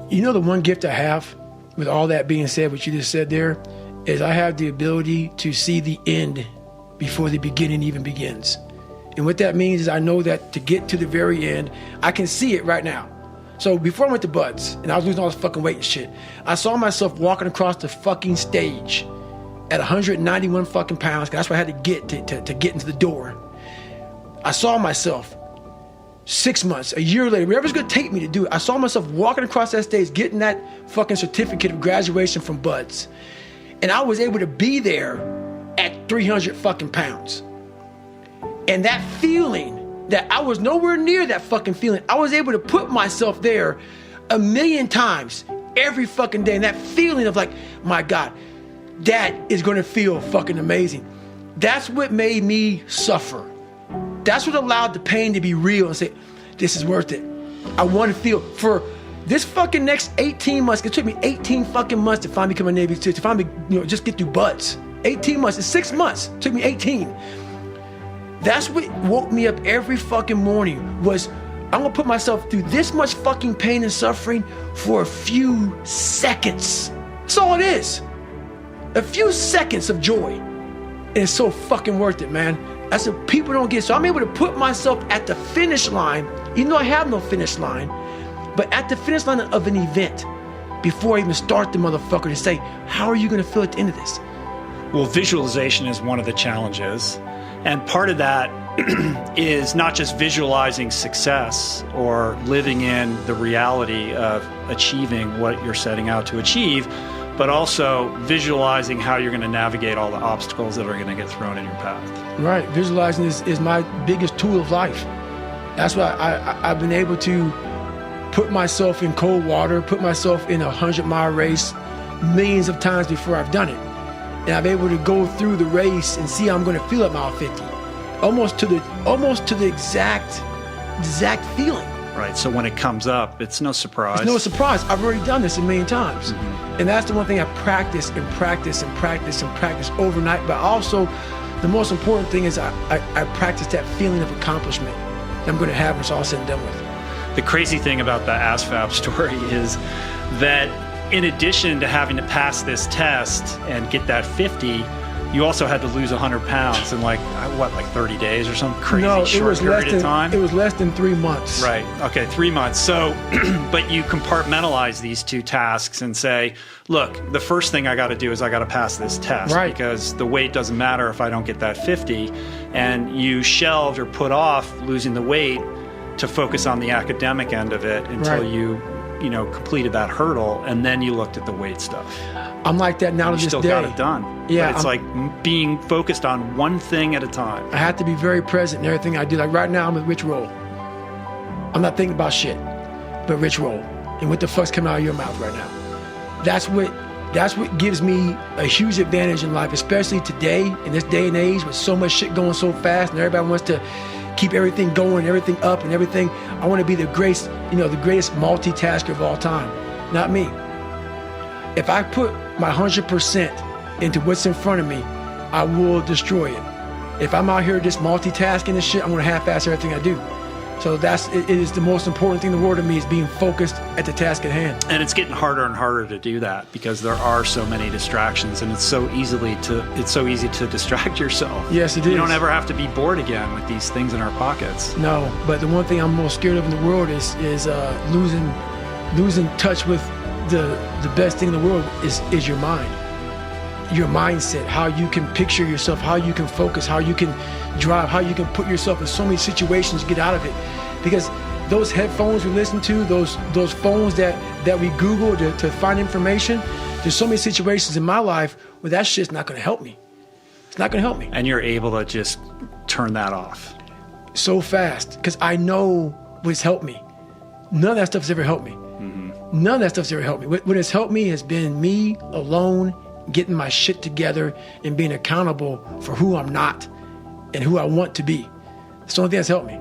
You know, the one gift I have with all that being said, what you just said there, is I have the ability to see the end before the beginning even begins. And what that means is I know that to get to the very end, I can see it right now. So before I went to Buds and I was losing all this fucking weight and shit, I saw myself walking across the fucking stage at 191 fucking pounds, 'cause that's what I had to get to get into the door. I saw myself 6 months, a year later, wherever it's gonna take me to do it, I saw myself walking across that stage, getting that fucking certificate of graduation from Buds. And I was able to be there at 300 fucking pounds. And that feeling that I was nowhere near that fucking feeling, I was able to put myself there 1,000,000 times every fucking day. And that feeling of like, my God, that is gonna feel fucking amazing. That's what made me suffer. That's what allowed the pain to be real and say, this is worth it. I want to feel for this fucking next 18 months. It took me 18 fucking months to finally become a Navy SEAL, to finally, just get through Buds. 18 months, it's 6 months. It took me 18. That's what woke me up every fucking morning was, I'm gonna put myself through this much fucking pain and suffering for a few seconds. That's all it is. A few seconds of joy. And it's so fucking worth it, man. That's what people don't get. So I'm able to put myself at the finish line, even though I have no finish line, but at the finish line of an event before I even start the motherfucker to say, how are you gonna feel at the end of this? Well, visualization is one of the challenges. And part of that is not just visualizing success or living in the reality of achieving what you're setting out to achieve, but also visualizing how you're going to navigate all the obstacles that are going to get thrown in your path. Right. Visualizing is my biggest tool of life. That's why I've been able to put myself in cold water, put myself in a 100-mile race millions of times before I've done it. And I'm able to go through the race and see how I'm going to feel at mile 50. Almost to the exact feeling. Right, so when it comes up, it's no surprise. It's no surprise. I've already done this a million times. Mm-hmm. And that's the one thing I practice and practice and practice and practice overnight. But also, the most important thing is I practice that feeling of accomplishment that I'm going to have when it's all said and done with. The crazy thing about the ASVAB story is that in addition to having to pass this test and get that 50, you also had to lose 100 pounds in like 30 days or some crazy short period of time? It was less than 3 months. Right, okay, 3 months. So, but you compartmentalize these two tasks and say, look, the first thing I got to do is I got to pass this test, right? Because the weight doesn't matter if I don't get that 50. And you shelved or put off losing the weight to focus on the academic end of it until you completed that hurdle, and then you looked at the weight stuff. I'm like that now to this day. You still got it done. Yeah, but it's like being focused on one thing at a time. I have to be very present in everything I do. Like right now, I'm with Rich Roll. I'm not thinking about shit, but Rich Roll. And what the fuck's coming out of your mouth right now? That's what gives me a huge advantage in life, especially today, in this day and age, with so much shit going so fast, and everybody wants to keep everything going, everything up, and everything. I want to be the greatest multitasker of all time. Not me. If I put my 100% into what's in front of me, I will destroy it. If I'm out here just multitasking and shit, I'm gonna half-ass everything I do. So it is the most important thing in the world to me, is being focused at the task at hand. And it's getting harder and harder to do that because there are so many distractions, and it's so easy to distract yourself. Yes, it is. You don't ever have to be bored again with these things in our pockets. No, but the one thing I'm most scared of in the world is losing touch with the best thing in the world is your mind. Your mindset, how you can picture yourself, how you can focus, how you can drive, how you can put yourself in so many situations to get out of it. Because those headphones we listen to, those phones that we Google to find information, there's so many situations in my life where that shit's not gonna help me. It's not gonna help me. And you're able to just turn that off. So fast, because I know what's helped me. None of that stuff's ever helped me. Mm-hmm. None of that stuff's ever helped me. What has helped me has been me alone, getting my shit together and being accountable for who I'm not and who I want to be. It's the only thing that's helped me.